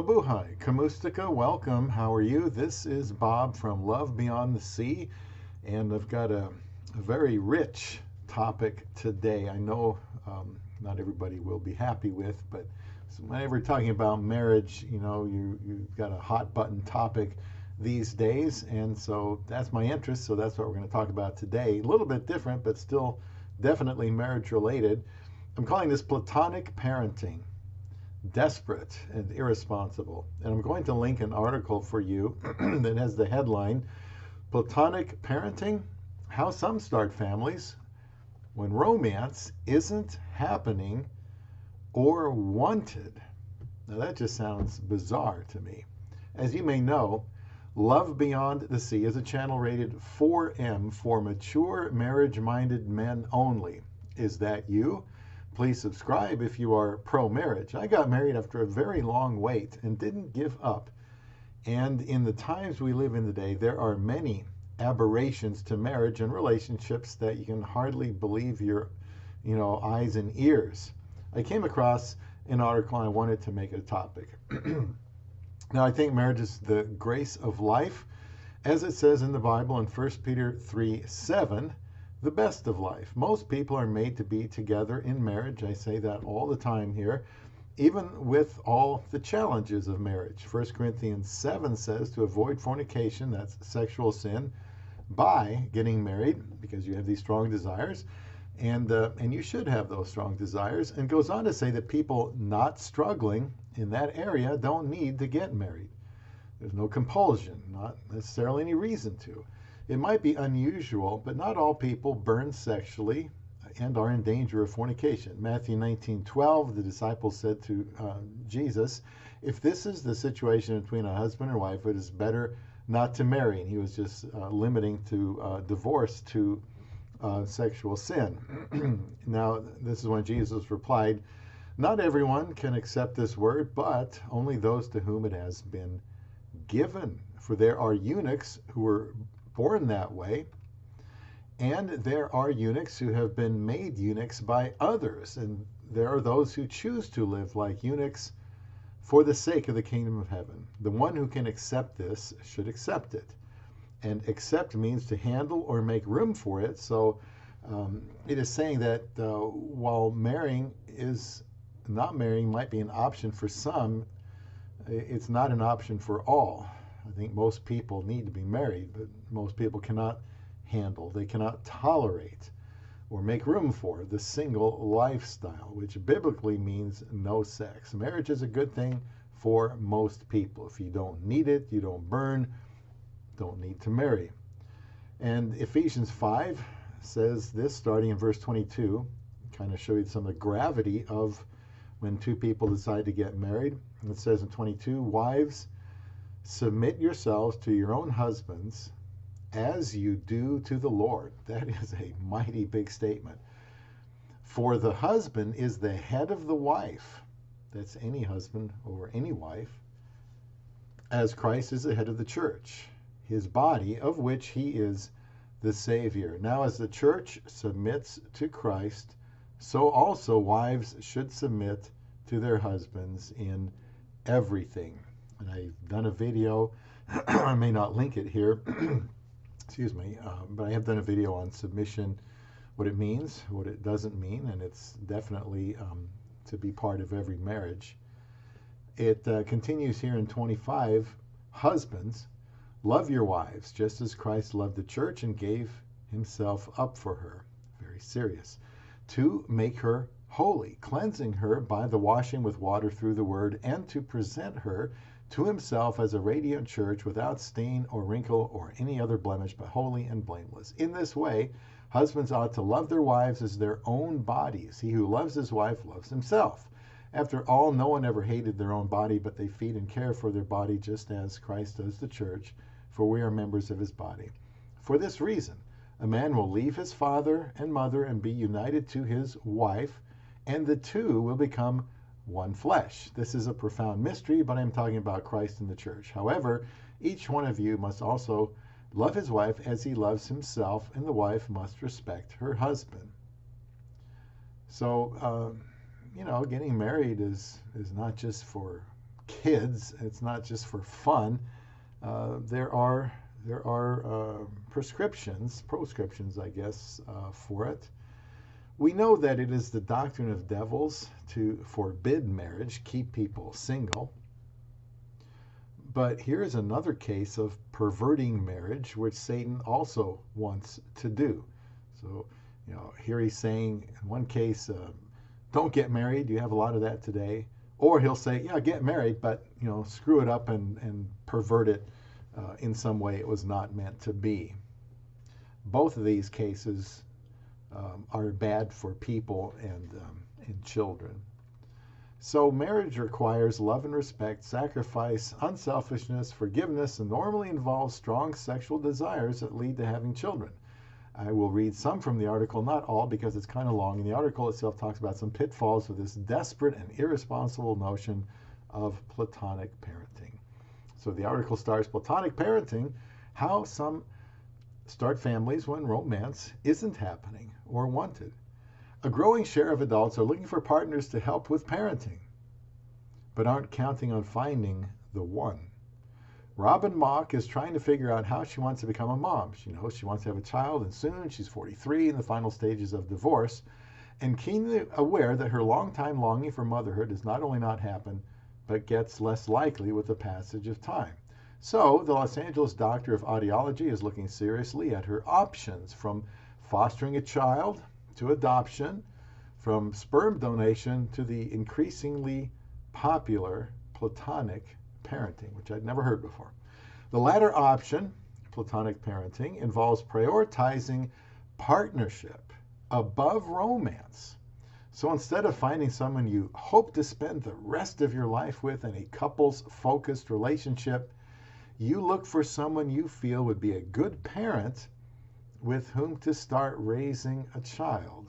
Mabuhay, Kamustika, welcome. How are you? This is Bob from Love Beyond the Sea, and I've got a very rich topic today. I know not everybody will be happy with, but whenever you're talking about marriage, you've got a hot button topic these days, and so that's my interest, so that's what we're going to talk about today. A little bit different, but still definitely marriage related. I'm calling this Platonic Parenting. Desperate and irresponsible. And I'm going to link an article for you that has the headline, Platonic Parenting, How Some Start Families When Romance Isn't Happening or Wanted. Now that just sounds bizarre to me. As you may know, Love Beyond the Sea is a channel rated 4M for mature marriage-minded men only. Is that you? Please subscribe if you are pro-marriage. I got married after a very long wait and didn't give up. And in the times we live in today, there are many aberrations to marriage and relationships that you can hardly believe your, eyes and ears. I came across an article and I wanted to make it a topic. Now, I think marriage is the grace of life, as it says in the Bible in 1 Peter 3:7. The best of life. Most people are made to be together in marriage. I say that all the time here, even with all the challenges of marriage. 1 Corinthians 7 says to avoid fornication, that's sexual sin, by getting married, because you have these strong desires, and you should have those strong desires, and goes on to say that people not struggling in that area don't need to get married. There's no compulsion, not necessarily any reason to. It might be unusual, but not all people burn sexually and are in danger of fornication. Matthew 19:12, the disciples said to Jesus, if this is the situation between a husband and wife, it is better not to marry. And he was just limiting to divorce to sexual sin. Now, this is when Jesus replied, not everyone can accept this word, but only those to whom it has been given. For there are eunuchs who were born that way, and there are eunuchs who have been made eunuchs by others, and there are those who choose to live like eunuchs for the sake of the kingdom of heaven. The one who can accept this should accept it, and accept means to handle or make room for it. So it is saying that while not marrying might be an option for some, it's not an option for all. I think most people need to be married, but most people cannot handle, they cannot tolerate or make room for the single lifestyle, which biblically means no sex. Marriage is a good thing for most people. If you don't need it, you don't burn, don't need to marry. And Ephesians 5 says this, starting in verse 22, kind of show you some of the gravity of when two people decide to get married. And it says in 22, wives, submit yourselves to your own husbands as you do to the Lord. That is a mighty big statement. For the husband is the head of the wife. That's any husband over any wife. As Christ is the head of the church, his body, of which he is the Savior. Now as the church submits to Christ, so also wives should submit to their husbands in everything. And I've done a video, I may not link it here, excuse me, but I have done a video on submission, what it means, what it doesn't mean, and it's definitely to be part of every marriage. It continues here in 25, husbands, love your wives, just as Christ loved the church and gave himself up for her. Very serious. To make her holy, cleansing her by the washing with water through the word, and to present her to himself as a radiant church without stain or wrinkle or any other blemish, but holy and blameless. In this way, husbands ought to love their wives as their own bodies. He who loves his wife loves himself. After all, no one ever hated their own body, but they feed and care for their body just as Christ does the church, for we are members of his body. For this reason, a man will leave his father and mother and be united to his wife, and the two will become one flesh. This is a profound mystery, but I'm talking about Christ and the church. However, each one of you must also love his wife as he loves himself, and the wife must respect her husband. So, getting married is not just for kids. It's not just for fun. There are proscriptions, I guess, for it. We know that it is the doctrine of devils to forbid marriage, keep people single. But here's another case of perverting marriage, which Satan also wants to do. So, here he's saying in one case, don't get married. You have a lot of that today. Or he'll say, yeah, get married, but, screw it up and pervert it in some way it was not meant to be. Both of these cases are bad for people and children. So marriage requires love and respect, sacrifice, unselfishness, forgiveness, and normally involves strong sexual desires that lead to having children. I will read some from the article, not all because it's kind of long, and the article itself talks about some pitfalls of this desperate and irresponsible notion of Platonic parenting. So the article starts, Platonic parenting, how some start families when romance isn't happening or wanted. A growing share of adults are looking for partners to help with parenting, but aren't counting on finding the one. Robin Mock is trying to figure out how she wants to become a mom. She knows she wants to have a child, and soon she's 43 in the final stages of divorce, and keenly aware that her longtime longing for motherhood does not only not happen, but gets less likely with the passage of time. So, the Los Angeles doctor of audiology is looking seriously at her options, from fostering a child to adoption, from sperm donation to the increasingly popular Platonic parenting, which I'd never heard before. The latter option, Platonic parenting, involves prioritizing partnership above romance. So instead of finding someone you hope to spend the rest of your life with in a couples-focused relationship, you look for someone you feel would be a good parent with whom to start raising a child.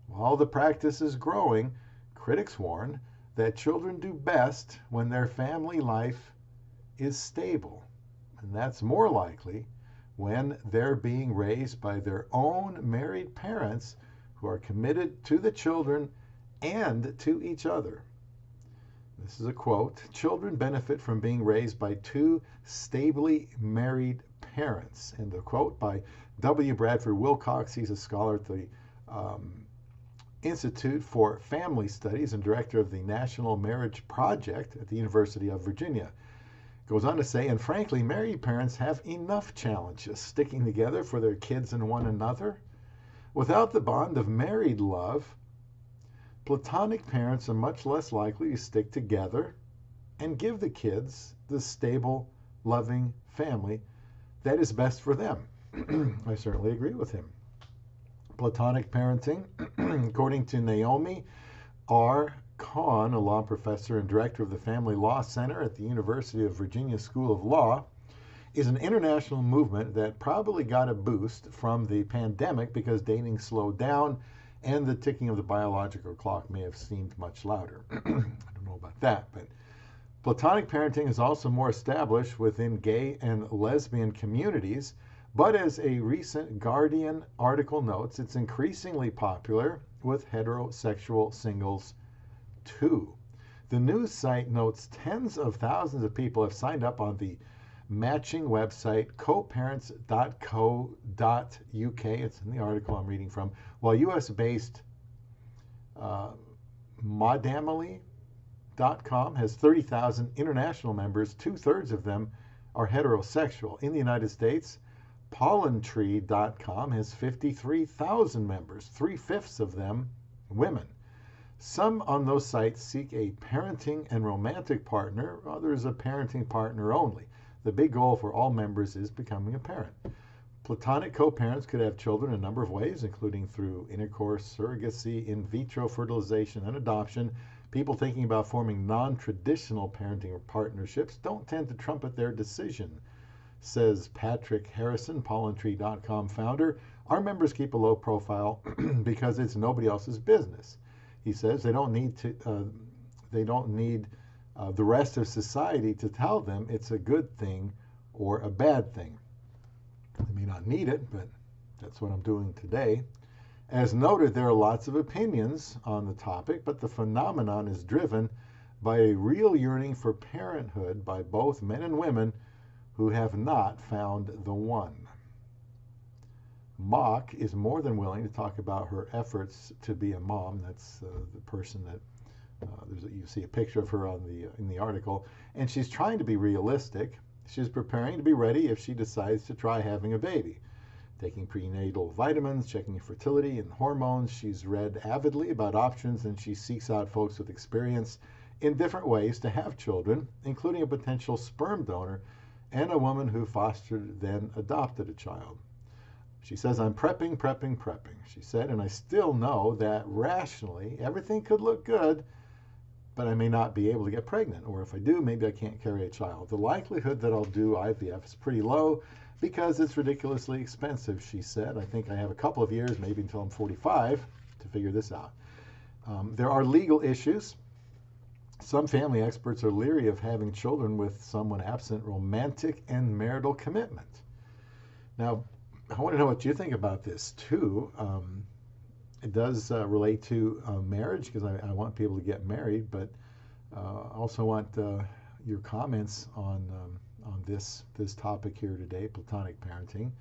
While the practice is growing, critics warn that children do best when their family life is stable. And that's more likely when they're being raised by their own married parents who are committed to the children and to each other. This is a quote, children benefit from being raised by two stably married parents. And the quote by W. Bradford Wilcox, he's a scholar at the Institute for Family Studies and director of the National Marriage Project at the University of Virginia. Goes on to say, and frankly, married parents have enough challenges sticking together for their kids and one another. Without the bond of married love, Platonic parents are much less likely to stick together and give the kids the stable, loving family that is best for them. I certainly agree with him. Platonic parenting, according to Naomi R. Kahn, a law professor and director of the Family Law Center at the University of Virginia School of Law, is an international movement that probably got a boost from the pandemic because dating slowed down and the ticking of the biological clock may have seemed much louder. I don't know about that, but Platonic parenting is also more established within gay and lesbian communities, but as a recent Guardian article notes, it's increasingly popular with heterosexual singles too. The news site notes tens of thousands of people have signed up on the matching website coparents.co.uk. It's in the article I'm reading from, while US-based Modamily.com has 30,000 international members. 2/3 of them are heterosexual. In the United States, Pollentree.com has 53,000 members, 3/5 of them women. Some on those sites seek a parenting and romantic partner, others a parenting partner only. The big goal for all members is becoming a parent. Platonic co-parents could have children a number of ways, including through intercourse, surrogacy, in vitro fertilization, and adoption. People thinking about forming non-traditional parenting partnerships don't tend to trumpet their decision, says Patrick Harrison, Pollentree.com founder. Our members keep a low profile because it's nobody else's business. He says they don't need the rest of society to tell them it's a good thing or a bad thing. They may not need it, but that's what I'm doing today. As noted, there are lots of opinions on the topic, but the phenomenon is driven by a real yearning for parenthood by both men and women who have not found the one. Mock is more than willing to talk about her efforts to be a mom. That's the person that you see a picture of her on in the article, and she's trying to be realistic. She's preparing to be ready if she decides to try having a baby. Taking prenatal vitamins, checking fertility and hormones. She's read avidly about options, and she seeks out folks with experience in different ways to have children, including a potential sperm donor and a woman who fostered then adopted a child. She says, I'm prepping, she said, and I still know that rationally everything could look good, but I may not be able to get pregnant, or if I do, maybe I can't carry a child. The likelihood that I'll do IVF is pretty low because it's ridiculously expensive, she said. I think I have a couple of years, maybe until I'm 45, to figure this out. There are legal issues. Some family experts are leery of having children with someone absent romantic and marital commitment. Now, I want to know what you think about this, too. It does relate to marriage, because I want people to get married, but I also want your comments on this topic here today, Platonic Parenting.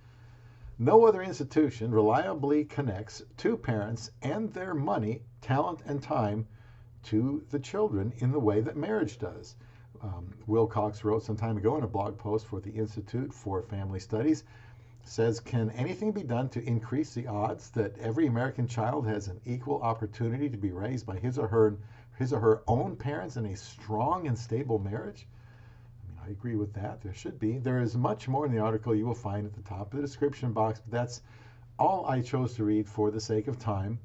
No other institution reliably connects two parents and their money, talent, and time to the children in the way that marriage does. Will Cox wrote some time ago in a blog post for the Institute for Family Studies, says, can anything be done to increase the odds that every American child has an equal opportunity to be raised by his or her own parents in a strong and stable marriage? I agree with that. There should be. There is much more in the article you will find at the top of the description box, but that's all I chose to read for the sake of time.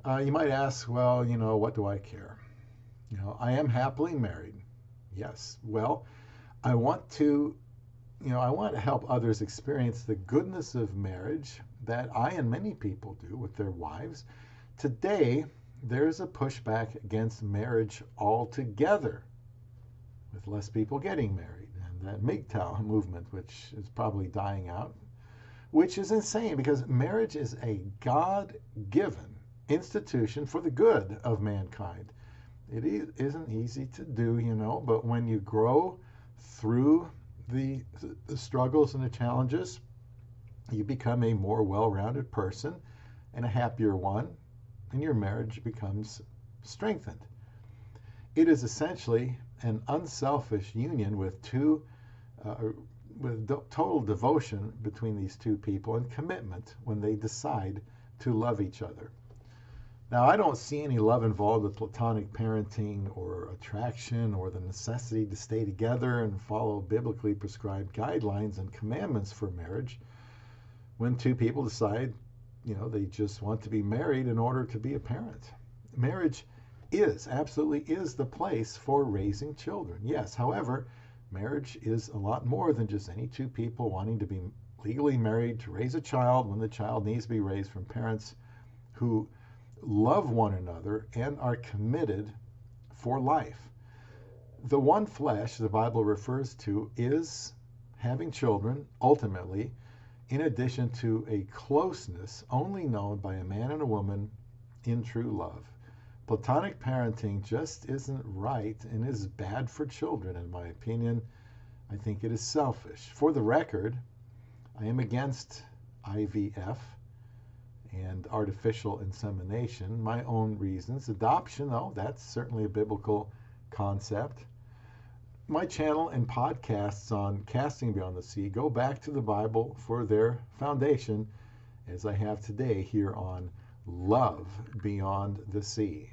You might ask, well, what do I care? I am happily married. Yes. Well, I want to help others experience the goodness of marriage that I and many people do with their wives. Today, there's a pushback against marriage altogether, with less people getting married, and that MGTOW movement, which is probably dying out, which is insane, because marriage is a God-given institution for the good of mankind. It isn't easy to do, but when you grow through the struggles and the challenges, you become a more well-rounded person and a happier one, and your marriage becomes strengthened. It is essentially an unselfish union with total devotion between these two people and commitment when they decide to love each other. Now, I don't see any love involved with platonic parenting or attraction or the necessity to stay together and follow biblically prescribed guidelines and commandments for marriage when two people decide, they just want to be married in order to be a parent. Marriage absolutely is the place for raising children. Yes, however, marriage is a lot more than just any two people wanting to be legally married to raise a child when the child needs to be raised from parents who love one another and are committed for life. The one flesh the Bible refers to is having children, ultimately, in addition to a closeness only known by a man and a woman in true love. Platonic parenting just isn't right and is bad for children, in my opinion. I think it is selfish. For the record, I am against IVF and artificial insemination, my own reasons. Adoption, though, that's certainly a biblical concept. My channel and podcasts on Casting Beyond the Sea go back to the Bible for their foundation, as I have today here on Love Beyond the Sea.